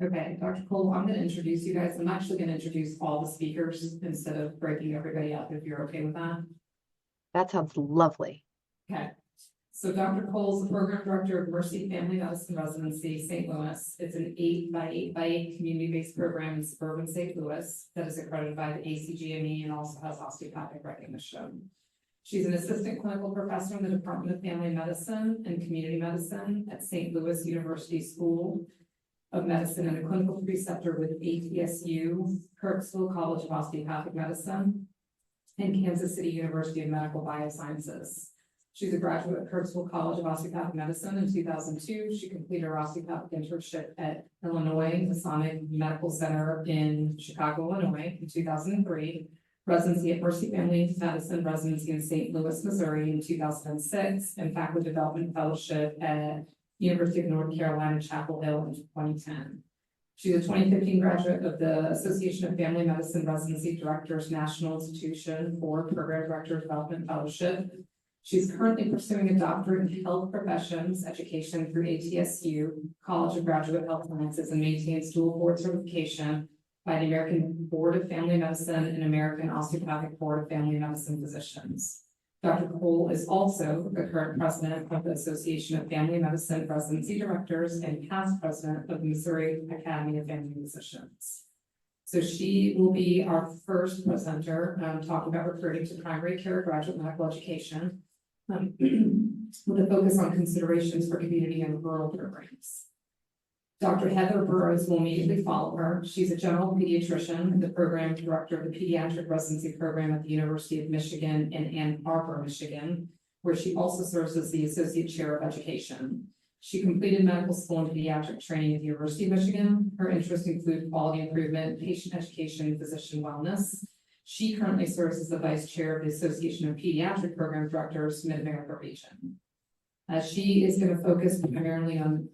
Okay, Dr. Cole, I'm going to introduce you guys. I'm actually going to introduce all the speakers instead of breaking everybody up, if you're okay with that. That sounds lovely. Okay, so Dr. Cole is the program director of Mercy Family Medicine Residency, St. Louis. It's an 8x8x8 community-based program in suburban St. Louis that is accredited by the ACGME and also has osteopathic recognition. She's an assistant clinical professor in the Department of Family Medicine and Community Medicine at St. Louis University School of Medicine and a clinical preceptor with ATSU, Kirksville College of Osteopathic Medicine, and Kansas City University of Medical Biosciences. She's a graduate of Kirksville College of Osteopathic Medicine in 2002. She completed her osteopathic internship at Illinois Masonic Medical Center in Chicago, Illinois in 2003, residency at Mercy Family Medicine residency in St. Louis, Missouri in 2006, and faculty development fellowship at University of North Carolina, Chapel Hill in 2010. She's a 2015 graduate of the Association of Family Medicine Residency Directors National Institution for Program Director Development Fellowship. She's currently pursuing a doctorate in health professions education through ATSU, College of Graduate Health Sciences, and maintains dual board certification by the American Board of Family Medicine and American Osteopathic Board of Family Medicine Physicians. Dr. Cole is also the current president of the Association of Family Medicine Residency Directors and past president of the Missouri Academy of Family Physicians. So she will be our first presenter talking about recruiting to primary care graduate medical education with a focus on considerations for community and rural programs. Dr. Heather Burrows will immediately follow her. She's a general pediatrician, the program director of the pediatric residency program at the University of Michigan in Ann Arbor, Michigan, where she also serves as the associate chair of education. She completed medical school and pediatric training at the University of Michigan. Her interests include quality improvement, patient education, and physician wellness. She currently serves as the vice chair of the Association of Pediatric Program Directors Mid-America Region. She is going to focus primarily on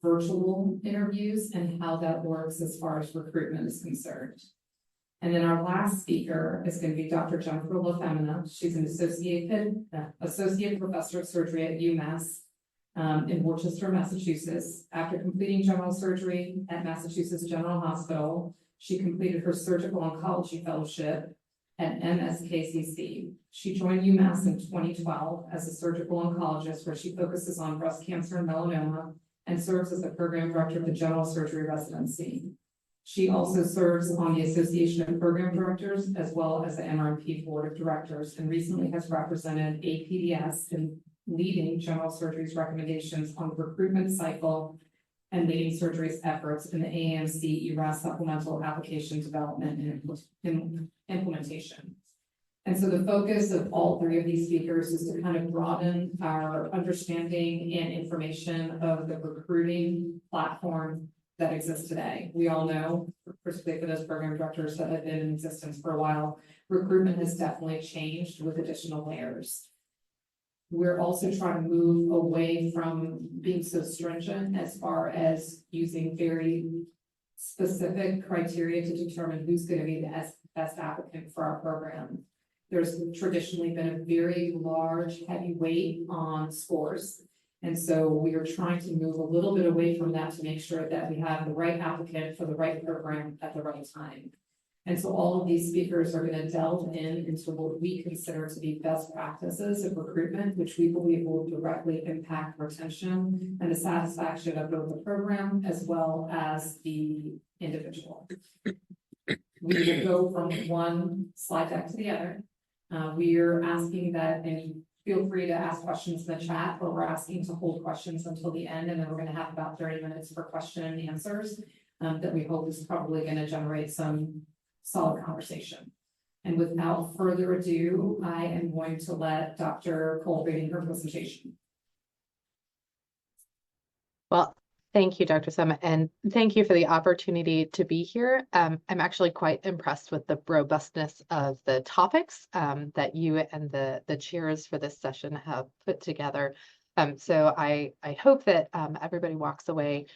virtual interviews and how that works as far as recruitment is concerned. And then our last speaker is going to be Dr. Jennifer LaFemina. She's an associate professor of surgery at UMass in Worcester, Massachusetts. After completing general surgery at Massachusetts General Hospital, she completed her surgical oncology fellowship at MSKCC. She joined UMass in 2012 as a surgical oncologist, where she focuses on breast cancer and melanoma and serves as the program director of the general surgery residency. She also serves on the Association of Program Directors as well as the MRP Board of Directors, and recently has represented APDS in leading general surgery's recommendations on the recruitment cycle and leading surgery's efforts in the AMC ERAS supplemental application development and implementation. And so the focus of all three of these speakers is to kind of broaden our understanding and information of the recruiting platform that exists today. We all know, particularly for those program directors that have been in existence for a while, recruitment has definitely changed with additional layers. We're also trying to move away from being so stringent as far as using very specific criteria to determine who's going to be the best applicant for our program. There's traditionally been a very large, heavy weight on scores. And so we are trying to move a little bit away from that to make sure that we have the right applicant for the right program at the right time. And so all of these speakers are going to delve into what we consider to be best practices of recruitment, which we believe will directly impact retention and the satisfaction of both the program as well as the individual. We will go from one slide deck to the other. We are asking that, and feel free to ask questions in the chat, but we're asking to hold questions until the end, and then we're going to have about 30 minutes for question and answers that we hope is probably going to generate some solid conversation. And without further ado, I am going to let Dr. Cole begin her presentation. Well, thank you, Dr. Summit, and thank you for the opportunity to be here. I'm actually quite impressed with the robustness of the topics that you and the chairs for this session have put together. So I hope that everybody walks away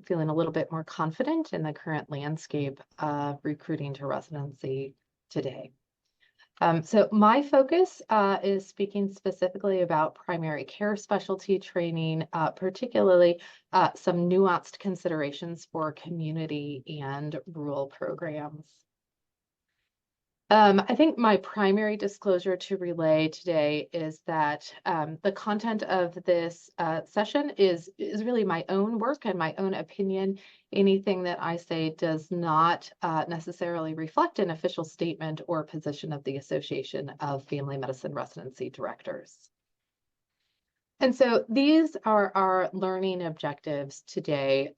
feeling a little bit more confident in the current landscape of recruiting to residency today. So my focus is speaking specifically about primary care specialty training, particularly some nuanced considerations for community and rural programs. I think my primary disclosure to relay today is that the content of this session is really my own work and my own opinion. Anything that I say does not necessarily reflect an official statement or position of the Association of Family Medicine Residency Directors. And so these are our learning objectives today,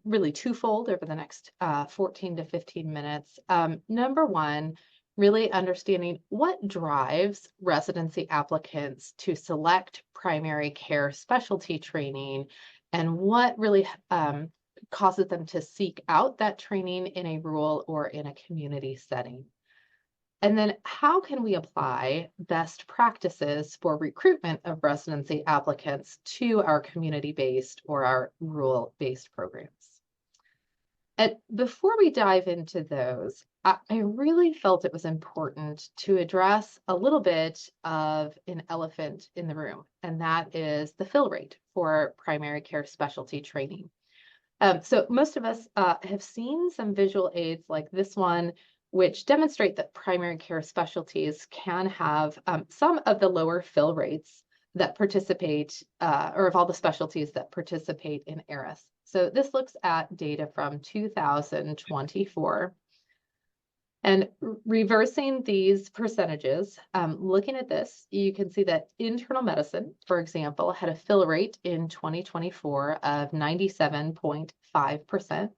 really twofold over the next 14 to 15 minutes. Number one, really understanding what drives residency applicants to select primary care specialty training and what really causes them to seek out that training in a rural or in a community setting. And then how can we apply best practices for recruitment of residency applicants to our community-based or our rural-based programs? And before we dive into those, I really felt it was important to address a little bit of an elephant in the room, and that is the fill rate for primary care specialty training. So most of us have seen some visual aids like this one, which demonstrate that primary care specialties can have some of the lower fill rates that participate, or of all the specialties that participate in ARIS. So this looks at data from 2024. And reversing these percentages, looking at this, you can see that internal medicine, for example, had a fill rate in 2024 of 97.5%.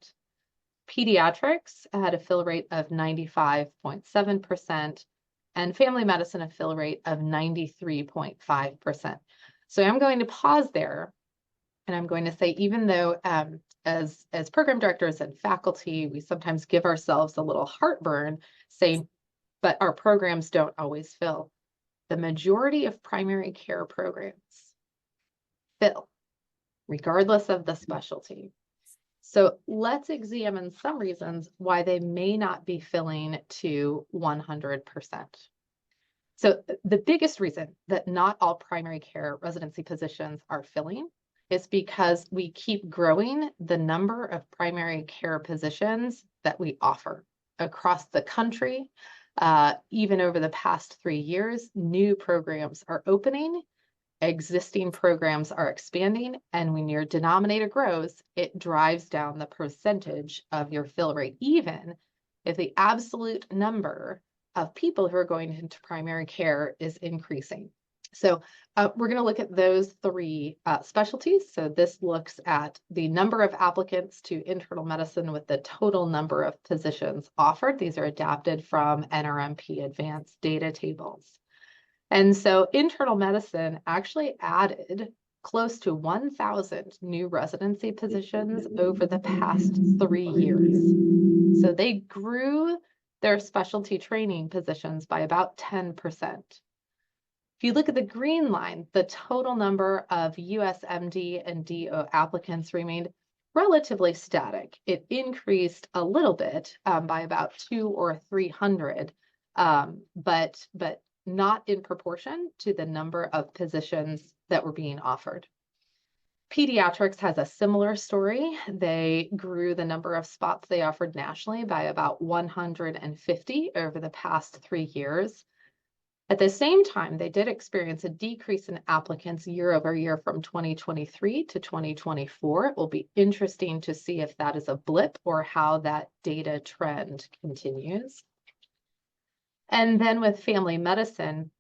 Pediatrics had a fill rate of 95.7%, and family medicine a fill rate of 93.5%. So I'm going to pause there, and I'm going to say, even though as program directors and faculty, we sometimes give ourselves a little heartburn saying, but our programs don't always fill. The majority of primary care programs fill, regardless of the specialty. So let's examine some reasons why they may not be filling to 100%. So the biggest reason that not all primary care residency positions are filling is because we keep growing the number of primary care positions that we offer across the country. Even over the past 3 years, new programs are opening, existing programs are expanding, and when your denominator grows, it drives down the percentage of your fill rate, even if the absolute number of people who are going into primary care is increasing. So we're going to look at those 3 specialties. So this looks at the number of applicants to internal medicine with the total number of positions offered. These are adapted from NRMP advanced data tables. And so internal medicine actually added close to 1,000 new residency positions over the past 3 years. So they grew their specialty training positions by about 10%. If you look at the green line, the total number of USMD and DO applicants remained relatively static. It increased a little bit by about 200 or 300, but not in proportion to the number of positions that were being offered. Pediatrics has a similar story. They grew the number of spots they offered nationally by about 150 over the past 3 years. At the same time, they did experience a decrease in applicants year over year from 2023 to 2024. It will be interesting to see if that is a blip or how that data trend continues. And then with family medicine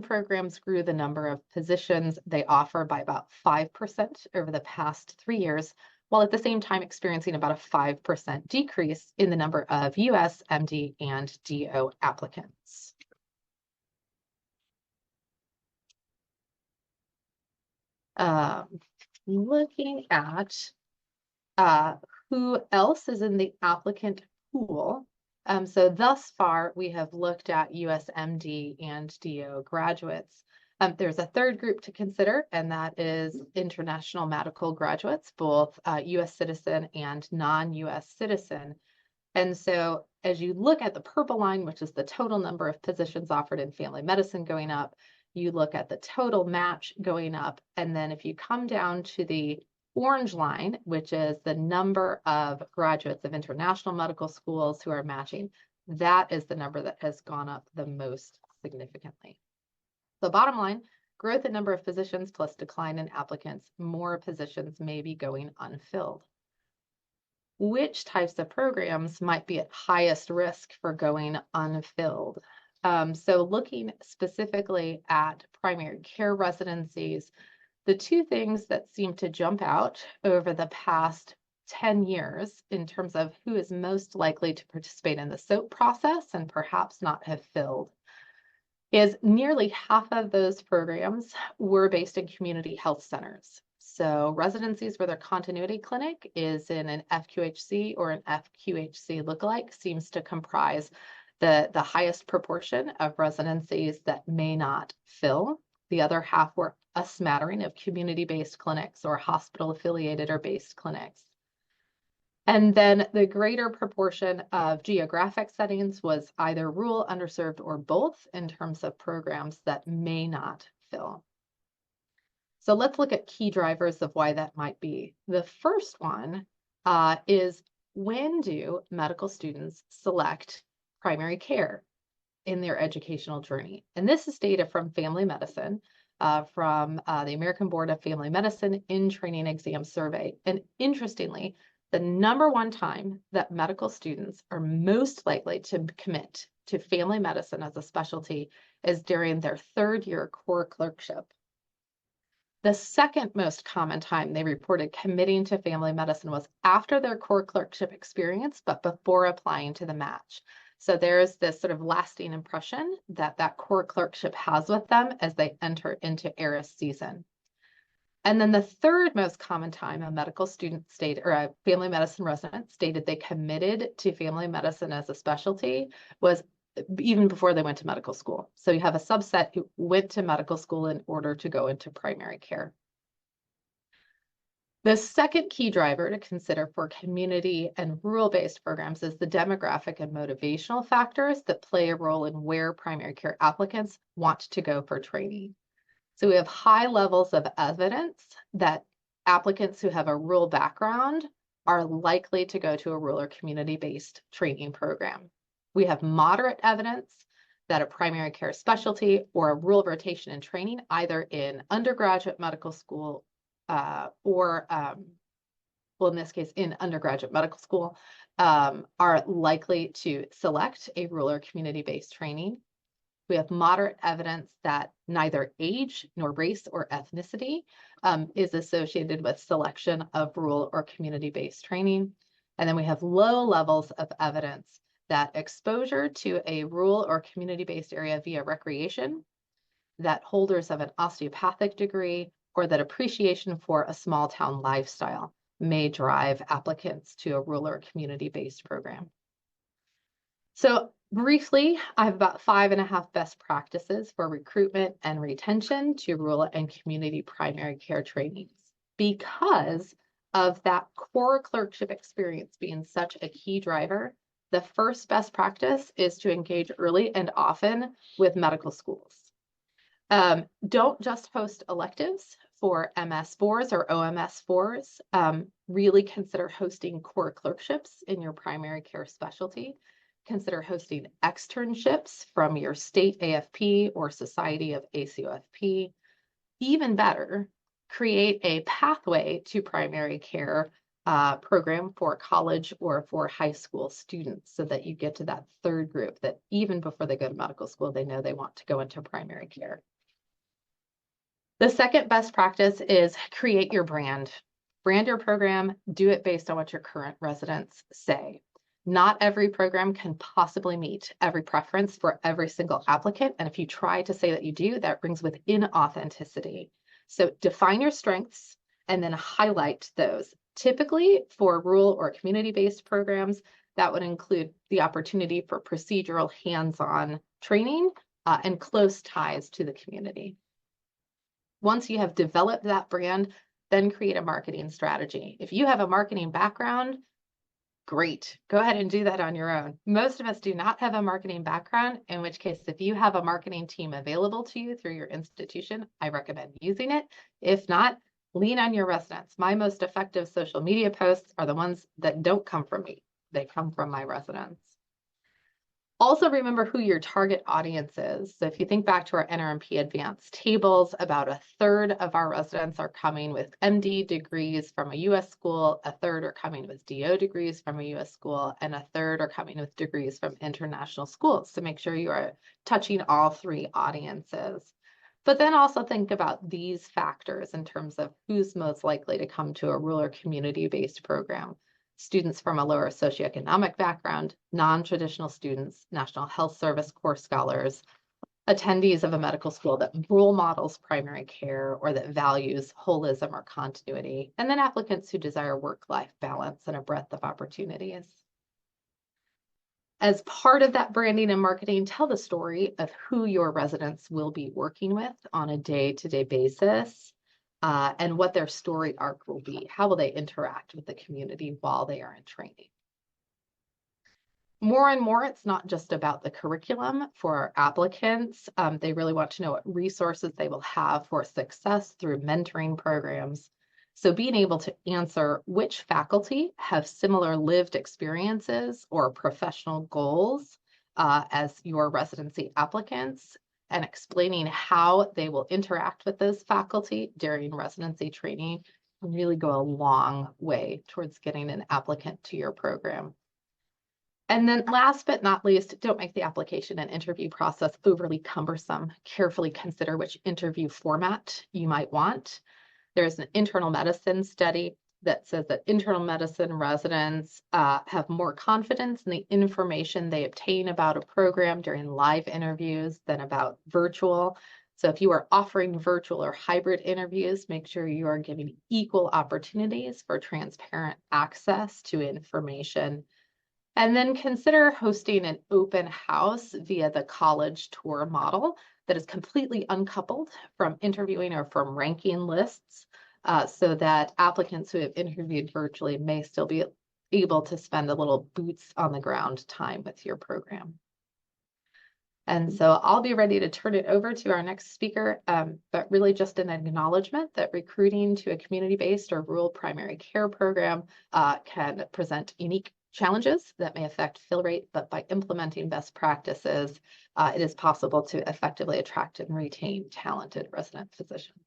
programs grew the number of positions they offer by about 5% over the past 3 years, while at the same time experiencing about a 5% decrease in the number of US, MD, and DO applicants. Looking at who else is in the applicant pool. So thus far, we have looked at USMD and DO graduates. There's a third group to consider, and that is international medical graduates, both US citizen and non-US citizen. And so as you look at the purple line, which is the total number of positions offered in family medicine going up, you look at the total match going up. And then if you come down to the orange line, which is the number of graduates of international medical schools who are matching, that is the number that has gone up the most significantly. The bottom line, growth in number of physicians plus decline in applicants, more positions may be going unfilled. Which types of programs might be at highest risk for going unfilled? So looking specifically at primary care residencies, the two things that seem to jump out over the past 10 years in terms of who is most likely to participate in the SOAP process and perhaps not have filled is nearly half of those programs were based in community health centers. So residencies where their continuity clinic is in an FQHC or an FQHC lookalike seems to comprise the highest proportion of residencies that may not fill. The other half were a smattering of community-based clinics or hospital-affiliated or based clinics. And then the greater proportion of geographic settings was either rural, underserved, or both in terms of programs that may not fill. So let's look at key drivers of why that might be. The first one is, when do medical students select primary care in their educational journey? And this is data from Family Medicine, from the American Board of Family Medicine in Training Exam Survey. And interestingly, the number one time that medical students are most likely to commit to family medicine as a specialty is during their third year core clerkship. The second most common time they reported committing to family medicine was after their core clerkship experience, but before applying to the match. So there's this sort of lasting impression that that core clerkship has with them as they enter into ARIS season. And then the third most common time a medical student stated, or a family medicine resident stated they committed to family medicine as a specialty was even before they went to medical school. So you have a subset who went to medical school in order to go into primary care. The second key driver to consider for community and rural-based programs is the demographic and motivational factors that play a role in where primary care applicants want to go for training. So we have high levels of evidence that applicants who have a rural background are likely to go to a rural or community-based training program. We have moderate evidence that a primary care specialty or a rural rotation in training, either in undergraduate medical school or, well, in this case, in undergraduate medical school, are likely to select a rural or community-based training. We have moderate evidence that neither age nor race or ethnicity is associated with selection of rural or community-based training. And then we have low levels of evidence that exposure to a rural or community-based area via recreation, that holders of an osteopathic degree, or that appreciation for a small town lifestyle may drive applicants to a rural or community-based program. So briefly, I have about 5.5 best practices for recruitment and retention to rural and community primary care trainings. Because of that core clerkship experience being such a key driver, the first best practice is to engage early and often with medical schools. Don't just host electives for MS4s or OMS4s. Really consider hosting core clerkships in your primary care specialty. Consider hosting externships from your state AFP or Society of ACOFP. Even better, create a pathway to primary care program for college or for high school students so that you get to that third group that even before they go to medical school, they know they want to go into primary care. The second best practice is create your brand. Brand your program, do it based on what your current residents say. Not every program can possibly meet every preference for every single applicant. And if you try to say that you do, that brings with inauthenticity. So define your strengths and then highlight those. Typically for rural or community-based programs, that would include the opportunity for procedural hands-on training and close ties to the community. Once you have developed that brand, then create a marketing strategy. If you have a marketing background, Great. Go ahead and do that on your own. Most of us do not have a marketing background, in which case, if you have a marketing team available to you through your institution, I recommend using it. If not, lean on your residents. My most effective social media posts are the ones that don't come from me. They come from my residents. Also remember who your target audience is. So if you think back to our NRMP advanced tables, about a third of our residents are coming with MD degrees from a US school, a third are coming with DO degrees from a US school, and a third are coming with degrees from international schools. So make sure you are touching all three audiences. But then also think about these factors in terms of who's most likely to come to a rural or community-based program. Students from a lower socioeconomic background, non-traditional students, National Health Service Corps scholars, attendees of a medical school that role models primary care or that values holism or continuity, and then applicants who desire work-life balance and a breadth of opportunities. As part of that branding and marketing, tell the story of who your residents will be working with on a day-to-day basis. And what their story arc will be. How will they interact with the community while they are in training? More and more, it's not just about the curriculum for our applicants. They really want to know what resources they will have for success through mentoring programs. So being able to answer which faculty have similar lived experiences or professional goals as your residency applicants, and explaining how they will interact with those faculty during residency training can really go a long way towards getting an applicant to your program. And then last but not least, don't make the application and interview process overly cumbersome. Carefully consider which interview format you might want. There's an internal medicine study that says that internal medicine residents have more confidence in the information they obtain about a program during live interviews than about virtual. So if you are offering virtual or hybrid interviews, make sure you are giving equal opportunities for transparent access to information. And then consider hosting an open house via the college tour model that is completely uncoupled from interviewing or from ranking lists, so that applicants who have interviewed virtually may still be able to spend a little boots on the ground time with your program. And so I'll be ready to turn it over to our next speaker, but really just an acknowledgement that recruiting to a community-based or rural primary care program can present unique challenges that may affect fill rate, but by implementing best practices, it is possible to effectively attract and retain talented resident physicians.